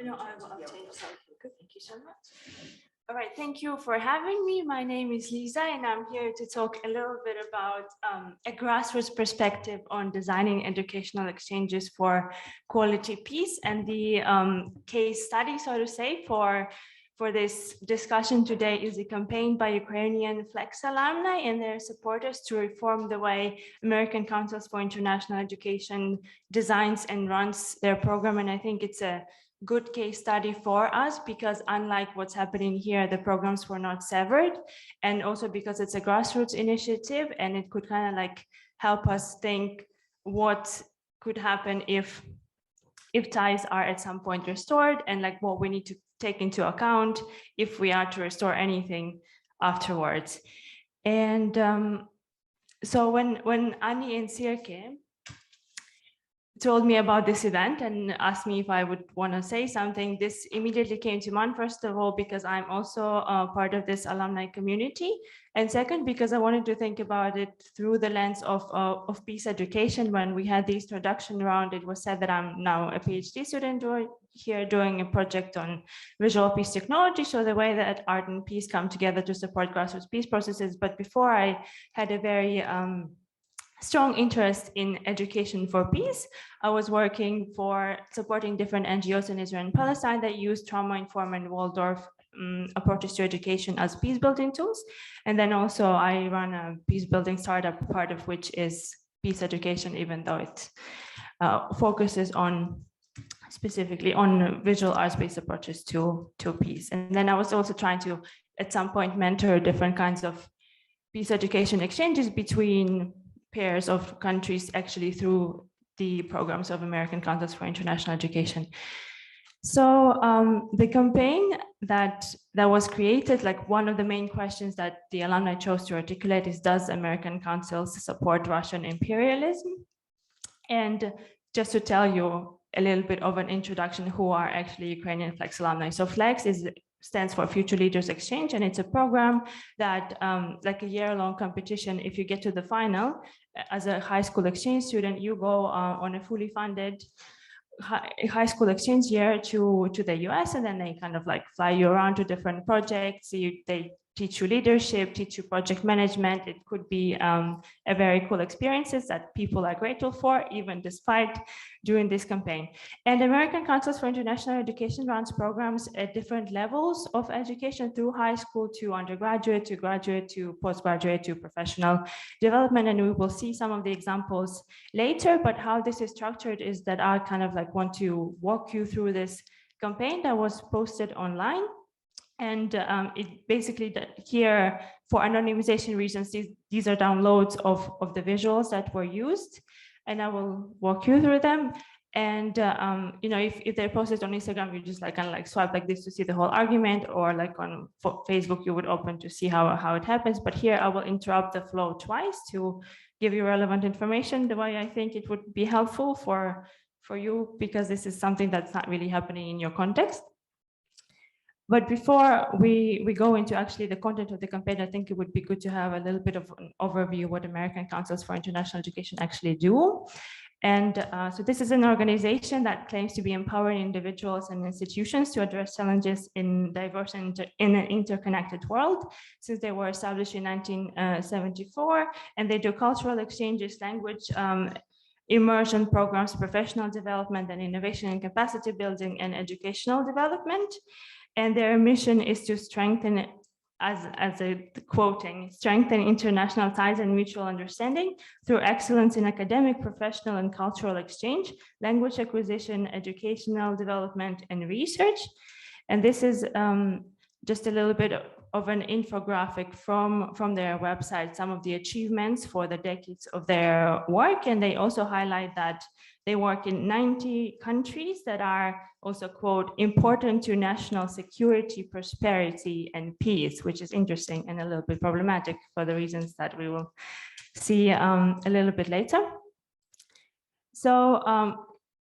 No, I will update something. Good, thank you so much. All right, thank you for having me. My name is Lisa, and I'm here to talk a little bit about a grassroots perspective on designing educational exchanges for quality peace. And the case study, so to say, for this discussion today is a campaign by Ukrainian Flex alumni and their supporters to reform the way American Councils for International Education designs and runs their program. And I think it's a good case study for us because unlike what's happening here, the programs were not severed, and also because it's a grassroots initiative and it could kind of like help us think what could happen if ties are at some point restored, and like what we need to take into account if we are to restore anything afterwards. And so when Ani and Sirke told me about this event and asked me if I would want to say something, this immediately came to mind, first of all, because I'm also part of this alumni community. And second, because I wanted to think about it through the lens of peace education. When we had the introduction round, it was said that I'm now a PhD student here doing a project on visual peace technology. So the way that art and peace come together to support grassroots peace processes. But before, I had a very strong interest in education for peace. I was working for supporting different NGOs in Israel and Palestine that use trauma-informed and Waldorf approaches to education as peace building tools. And then also I run a peace building startup, part of which is peace education, even though it focuses on specifically on visual arts-based approaches to peace. And then I was also trying to, at some point, mentor different kinds of peace education exchanges between pairs of countries actually through the programs of American Councils for International Education. So the campaign that was created, like one of the main questions that the alumni chose to articulate is, does American Councils support Russian imperialism? And just to tell you a little bit of an introduction, who are actually Ukrainian Flex alumni. So Flex stands for Future Leaders Exchange, and it's a program that, like a year-long competition, if you get to the final, as a high school exchange student, you go on a fully funded high school exchange year to the US, and then they kind of like fly you around to different projects. They teach you leadership, teach you project management. It could be a very cool experiences that people are grateful for, even despite during this campaign. And American Councils for International Education runs programs at different levels of education, through high school to undergraduate to graduate to postgraduate to professional development. And we will see some of the examples later, but how this is structured is that I kind of like want to walk you through this campaign that was posted online. And it basically, here for anonymization reasons, these are downloads of the visuals that were used, and I will walk you through them. And you know, if they're posted on Instagram, you just like kind of like swipe like this to see the whole argument, or like on Facebook, you would open to see how it happens. But here I will interrupt the flow twice to give you relevant information the way I think it would be helpful for you, because this is something that's not really happening in your context. But before we go into actually the content of the campaign, I think it would be good to have a little bit of an overview of what American Councils for International Education actually do. And so this is an organization that claims to be empowering individuals and institutions to address challenges in diverse and in an interconnected world, since they were established in 1974. And they do cultural exchanges, language immersion programs, professional development and innovation and capacity building, and educational development. And their mission is to strengthen, as a quoting, strengthen international ties and mutual understanding through excellence in academic, professional, and cultural exchange, language acquisition, educational development, and research. And this is just a little bit of an infographic from their website, some of the achievements for the decades of their work. And they also highlight that they work in 90 countries that are also, quote, important to national security, prosperity, and peace, which is interesting and a little bit problematic for the reasons that we will see a little bit later. So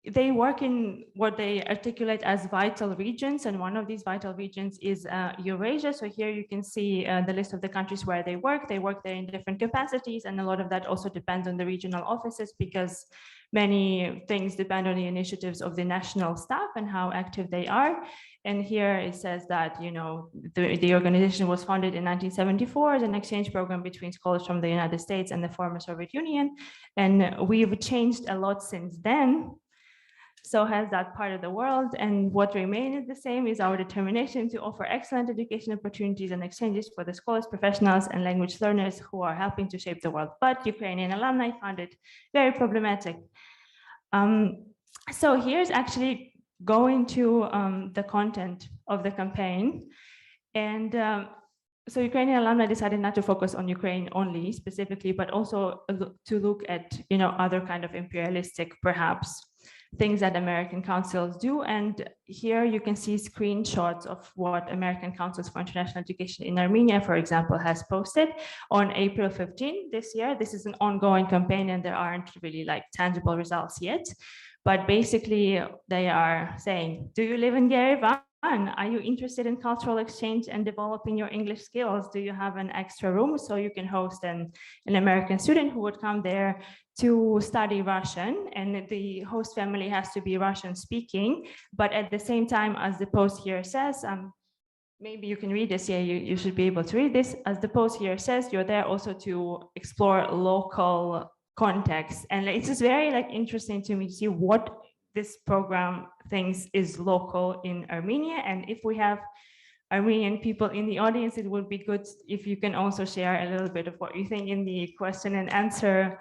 they work in what they articulate as vital regions, and one of these vital regions is Eurasia. So here you can see the list of the countries where they work. They work there in different capacities, and a lot of that also depends on the regional offices, because many things depend on the initiatives of the national staff and how active they are. And here it says that, you know, the organization was founded in 1974 as an exchange program between scholars from the United States and the former Soviet Union. And we've changed a lot since then. So has that part of the world, and what remains the same is our determination to offer excellent education opportunities and exchanges for the scholars, professionals, and language learners who are helping to shape the world. But Ukrainian alumni found it very problematic. So here's actually going to the content of the campaign. And so Ukrainian alumni decided not to focus on Ukraine only specifically, but also to look at, you know, other kind of imperialistic, perhaps, things that American councils do. And here you can see screenshots of what American Councils for International Education in Armenia, for example, has posted on April 15 this year. This is an ongoing campaign and there aren't really like tangible results yet. But basically they are saying, do you live in Yerevan? Are you interested in cultural exchange and developing your English skills? Do you have an extra room so you can host an American student who would come there to study Russian? And the host family has to be Russian speaking, but at the same time, as the post here says, maybe you can read this, yeah, you should be able to read this. As the post here says, you're there also to explore local context. And it's just very like interesting to me to see what this program thinks is local in Armenia. And if we have Armenian people in the audience, it would be good if you can also share a little bit of what you think in the question and answer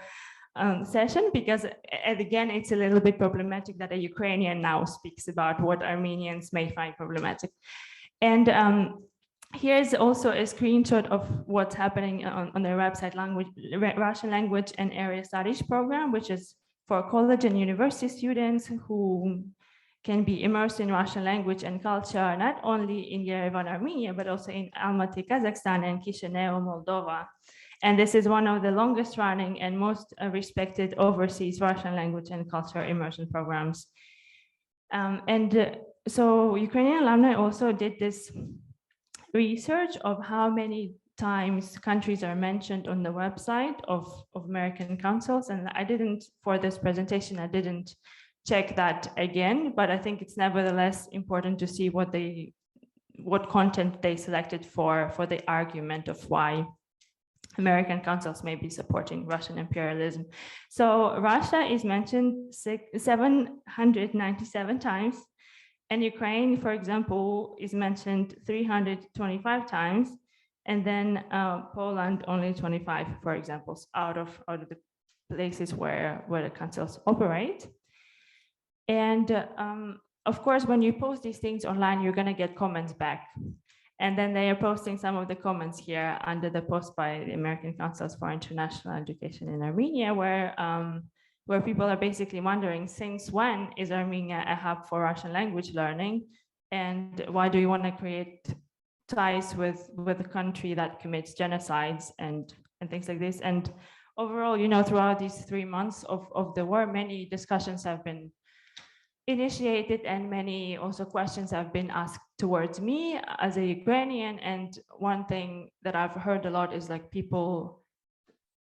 session, because again, it's a little bit problematic that a Ukrainian now speaks about what Armenians may find problematic. And here's also a screenshot of what's happening on their website, Russian language and area studies program, which is for college and university students who can be immersed in Russian language and culture, not only in Yerevan, Armenia, but also in Almaty, Kazakhstan, and Chisinau, Moldova. And this is one of the longest running and most respected overseas Russian language and culture immersion programs. So Ukrainian alumni also did this research of how many times countries are mentioned on the website of American councils. And I didn't, for this presentation, I didn't check that again, but I think it's nevertheless important to see what content they selected for the argument of why American councils may be supporting Russian imperialism. So Russia is mentioned 797 times, and Ukraine, for example, is mentioned 325 times, and then Poland only 25, for example, out of the places where the councils operate. And of course, when you post these things online, you're going to get comments back. And then they are posting some of the comments here under the post by the American Councils for International Education in Armenia, where people are basically wondering, since when is Armenia a hub for Russian language learning? And why do you want to create ties with a country that commits genocides and things like this? And overall, you know, throughout these 3 months of the war, many discussions have been initiated and many also questions have been asked towards me as a Ukrainian. And one thing that I've heard a lot is like people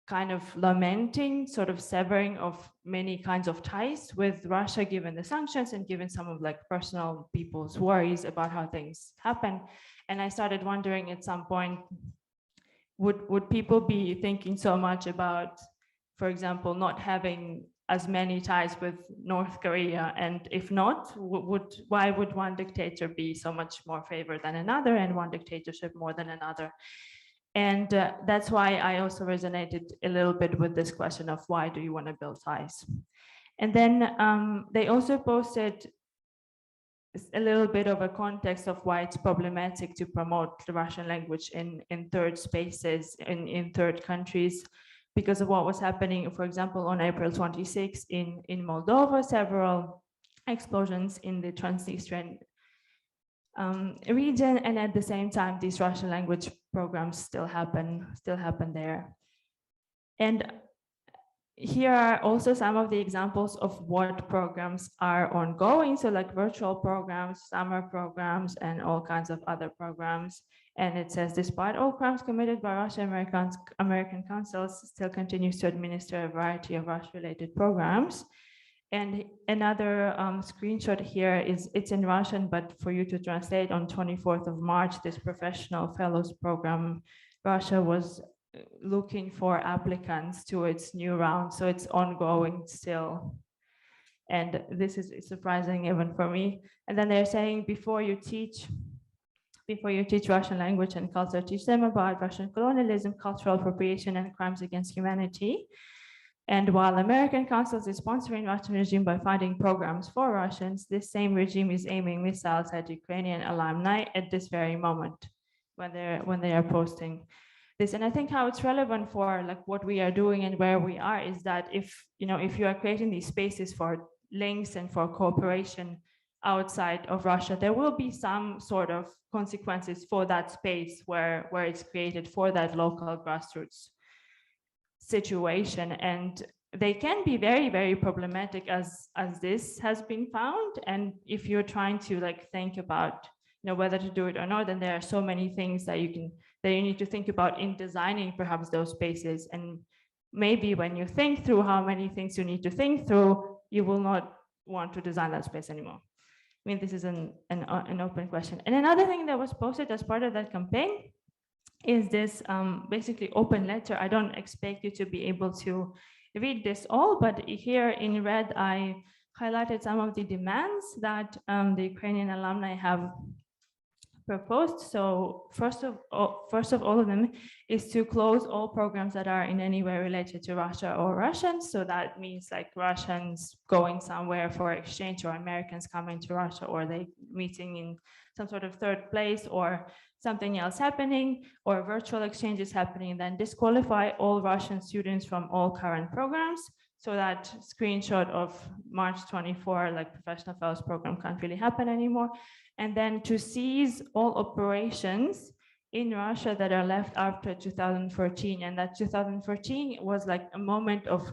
kind of lamenting sort of severing of many kinds of ties with Russia, given the sanctions and given some of like personal people's worries about how things happen. And I started wondering at some point, would people be thinking so much about, for example, not having as many ties with North Korea? And if not, why would one dictator be so much more favored than another and one dictatorship more than another? And that's why I also resonated a little bit with this question of why do you want to build ties? And then they also posted a little bit of a context of why it's problematic to promote the Russian language in third spaces, in third countries, because of what was happening, for example, on April 26 in Moldova, several explosions in the Transnistrian region, and at the same time, these Russian language programs still happen there. And here are also some of the examples of what programs are ongoing. So like virtual programs, summer programs, and all kinds of other programs. And it says, despite all crimes committed by Russia, American councils still continues to administer a variety of Russia-related programs. And another screenshot here is, it's in Russian, but for you to translate, on 24th of March, this professional fellows program, Russia was looking for applicants to its new round. So it's ongoing still. And this is surprising even for me. And then they're saying, before you teach Russian language and culture, teach them about Russian colonialism, cultural appropriation, and crimes against humanity. And while American councils is sponsoring Russian regime by funding programs for Russians, this same regime is aiming missiles at Ukrainian alumni at this very moment when they are posting this. And I think how it's relevant for like what we are doing and where we are is that if you are creating these spaces for links and for cooperation outside of Russia, there will be some sort of consequences for that space where it's created for that local grassroots situation, and they can be very, very problematic as this has been found. And if you're trying to like think about whether to do it or not, then there are so many things that you need to think about in designing perhaps those spaces. And maybe when you think through how many things you need to think through, you will not want to design that space anymore. I mean, this is an open question. And another thing that was posted as part of that campaign is this basically open letter. I don't expect you to be able to read this all, but here in red, I highlighted some of the demands that the Ukrainian alumni have proposed. So first of all of them is to close all programs that are in any way related to Russia or Russians. So that means like Russians going somewhere for exchange, or Americans coming to Russia, or they meeting in some sort of third place, or something else happening, or virtual exchanges happening, then disqualify all Russian students from all current programs. So that screenshot of March 24, like professional fellows program, can't really happen anymore. And then to seize all operations in Russia that are left after 2014. And that 2014 was like a moment of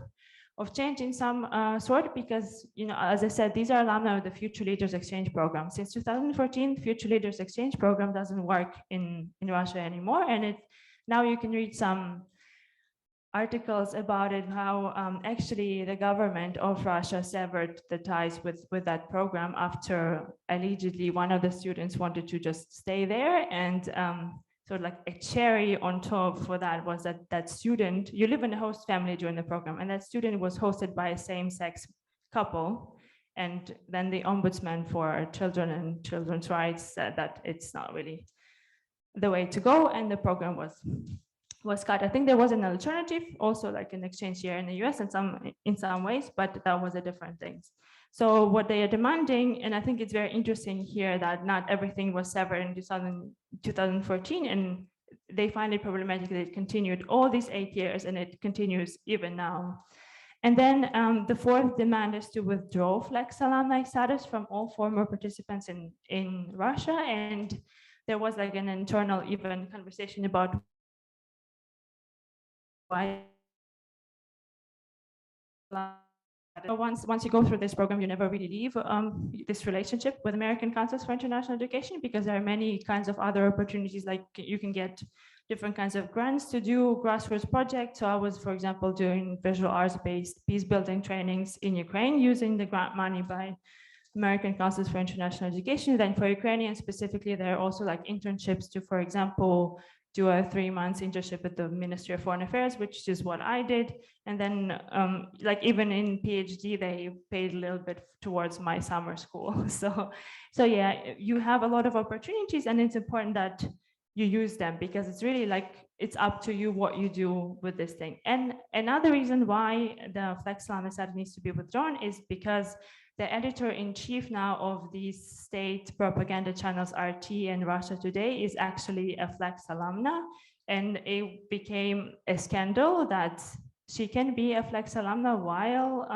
change in some sort, because, as I said, these are alumni of the Future Leaders Exchange program. Since 2014, Future Leaders Exchange program doesn't work in Russia anymore. And now you can read some articles about it, how actually the government of Russia severed the ties with that program after allegedly one of the students wanted to just stay there. And sort of like a cherry on top for that was that student, you live in a host family during the program, and that student was hosted by a same-sex couple. And then the ombudsman for children and children's rights said that it's not really the way to go, and the program was cut. I think there was an alternative, also like an exchange here in the US in some ways, but that was a different thing. So what they are demanding, and I think it's very interesting here that not everything was severed in 2014, and they find it problematic that it continued all these 8 years, and it continues even now. And then the fourth demand is to withdraw Flex alumni status from all former participants in Russia. And there was like an internal even conversation about why once you go through this program, you never really leave this relationship with American Councils for International Education, because there are many kinds of other opportunities, like you can get different kinds of grants to do grassroots projects. So I was, for example, doing visual arts-based peace building trainings in Ukraine using the grant money by American Councils for International Education. Then for Ukrainians specifically, there are also like internships to, for example, do a 3 months internship at the Ministry of Foreign Affairs, which is what I did. And then like even in PhD, they paid a little bit towards my summer school. So yeah, you have a lot of opportunities, and it's important that you use them, because it's really like, it's up to you what you do with this thing. And another reason why the Flex alumni status needs to be withdrawn is because the editor-in-chief now of these state propaganda channels RT and Russia Today is actually a Flex alumna, and it became a scandal that she can be a Flex alumna while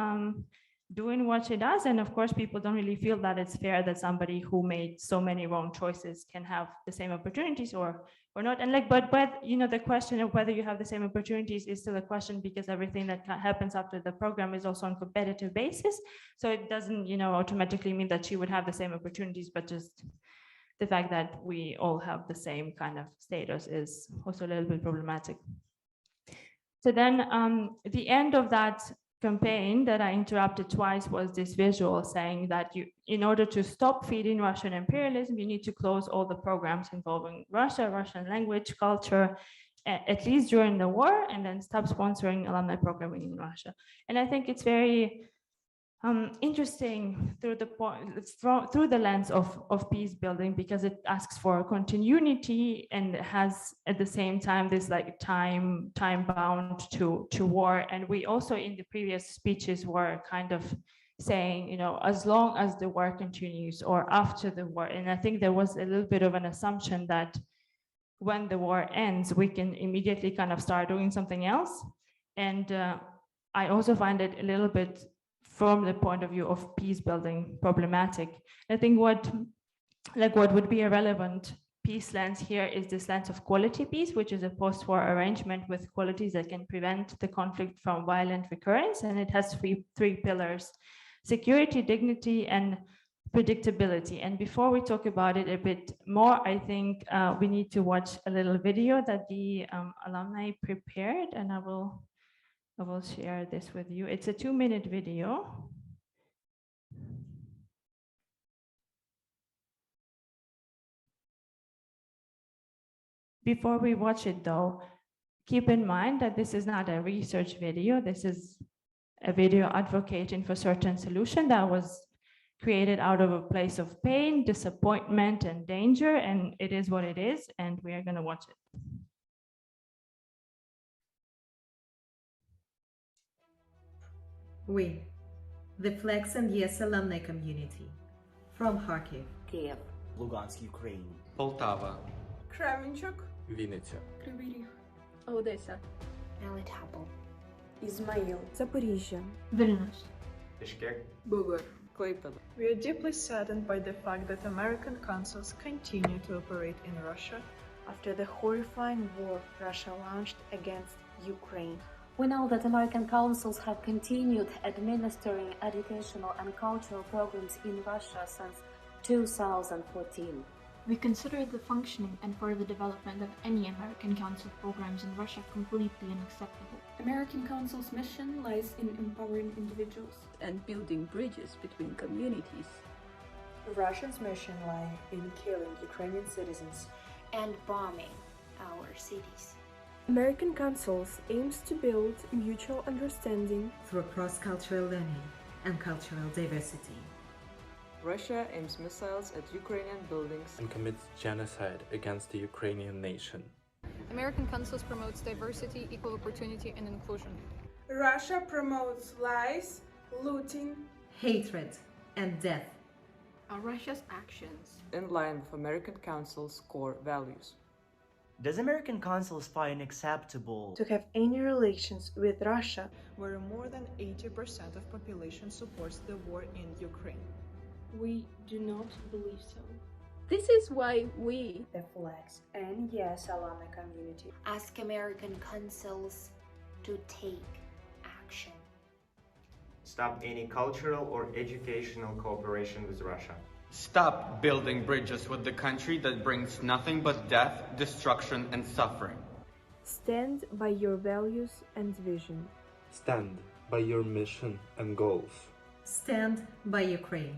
doing what she does. And of course, people don't really feel that it's fair that somebody who made so many wrong choices can have the same opportunities or not. And like, but you know, the question of whether you have the same opportunities is still a question, because everything that happens after the program is also on competitive basis. So it doesn't, you know, automatically mean that she would have the same opportunities, but just the fact that we all have the same kind of status is also a little bit problematic. So then the end of that campaign that I interrupted twice was this visual saying that in order to stop feeding Russian imperialism, you need to close all the programs involving Russia, Russian language, culture, at least during the war, and then stop sponsoring alumni programming in Russia. And I think it's very interesting through the lens of peace building, because it asks for continuity and has at the same time this like time bound to war. And we also in the previous speeches were kind of saying, you know, as long as the war continues or after the war. And I think there was a little bit of an assumption that when the war ends, we can immediately kind of start doing something else. And I also find it a little bit, from the point of view of peace building, problematic. I think what would be a relevant peace lens here is this lens of quality peace, which is a post-war arrangement with qualities that can prevent the conflict from violent recurrence. And it has three pillars: security, dignity, and predictability. And before we talk about it a bit more, I think we need to watch a little video that the alumni prepared, and I will share this with you. It's a 2-minute video. Before we watch it though, keep in mind that this is not a research video. This is a video advocating for certain solution that was created out of a place of pain, disappointment, and danger, and it is what it is, and we are going to watch it. We, the Flex and Yes alumni community, from Kharkiv, Kiev, Lugansk, Ukraine, Полтава, Кременчук, Вінниця, Кривий Ріг, Одеса, Мелітополь, Ізмаїл, Запоріжжя, Вільнюс, Бішкек, Бугар, Клайпеда. We are deeply saddened by the fact that American consuls continue to operate in Russia after the horrifying war Russia launched against Ukraine. We know that American consuls have continued administering educational and cultural programs in Russia since 2014. We consider the functioning and further development of any American Council programs in Russia completely unacceptable. American Council's mission lies in empowering individuals and building bridges between communities. Russia's mission lies in killing Ukrainian citizens and bombing our cities. American Councils aims to build mutual understanding through cross-cultural learning and cultural diversity. Russia aims missiles at Ukrainian buildings and commits genocide against the Ukrainian nation. American Councils promotes diversity, equal opportunity, and inclusion. Russia promotes lies, looting, hatred, and death. Are Russia's actions in line with American Council's core values? Does American consuls find acceptable to have any relations with Russia where more than 80% of population supports the war in Ukraine? We do not believe so. This is why we, the Flex and Yes alumni community, ask American consuls to take action. Stop any cultural or educational cooperation with Russia. Stop building bridges with the country that brings nothing but death, destruction, and suffering. Stand by your values and vision. Stand by your mission and goals. Stand by Ukraine.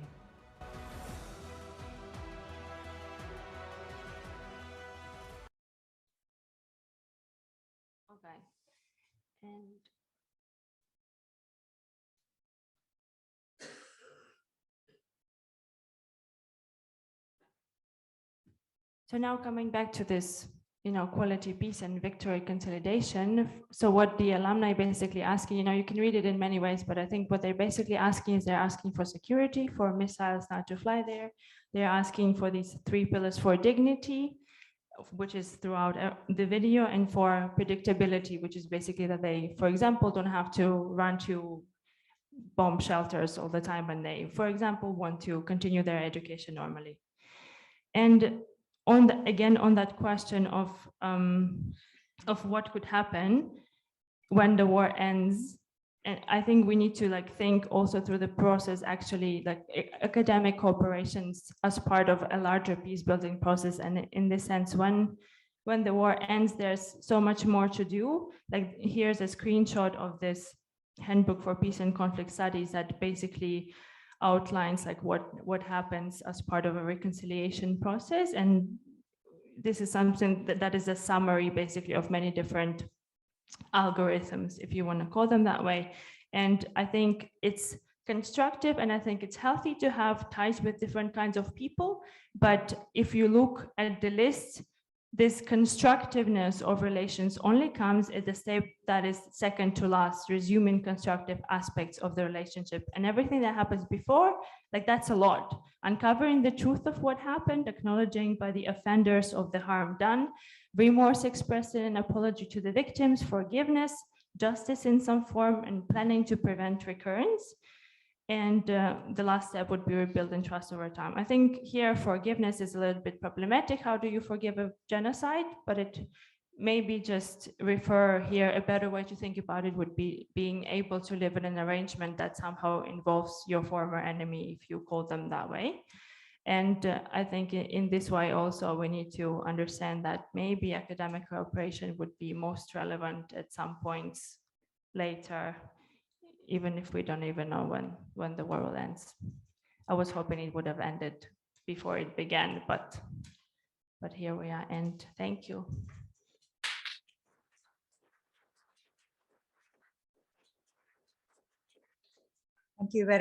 Okay. And so now coming back to this, quality, peace, and victory consolidation. So what the alumni basically asking, you can read it in many ways, but I think what they're basically asking is they're asking for security, for missiles not to fly there. They're asking for these 3 pillars for dignity, which is throughout the video, and for predictability, which is basically that they, for example, don't have to run to bomb shelters all the time when they, for example, want to continue their education normally. And again, on that question of what could happen when the war ends, and I think we need to like think also through the process, actually, like academic cooperations as part of a larger peace building process. And in this sense, when the war ends, there's so much more to do. Like here's a screenshot of this handbook for peace and conflict studies that basically outlines like what happens as part of a reconciliation process. And this is something that is a summary basically of many different algorithms, if you want to call them that way. And I think it's constructive, and I think it's healthy to have ties with different kinds of people. But if you look at the list, this constructiveness of relations only comes at the step that is second to last, resuming constructive aspects of the relationship. And everything that happens before, like that's a lot. Uncovering the truth of what happened, acknowledging by the offenders of the harm done, remorse expressed in an apology to the victims, forgiveness, justice in some form, and planning to prevent recurrence. And the last step would be rebuilding trust over time. I think here forgiveness is a little bit problematic. How do you forgive a genocide? But it maybe just refer here, a better way to think about it would be being able to live in an arrangement that somehow involves your former enemy, if you call them that way. And I think in this way also we need to understand that maybe academic cooperation would be most relevant at some points later, even if we don't even know when the war will end. I was hoping it would have ended before it began, but here we are, and thank you. Thank you very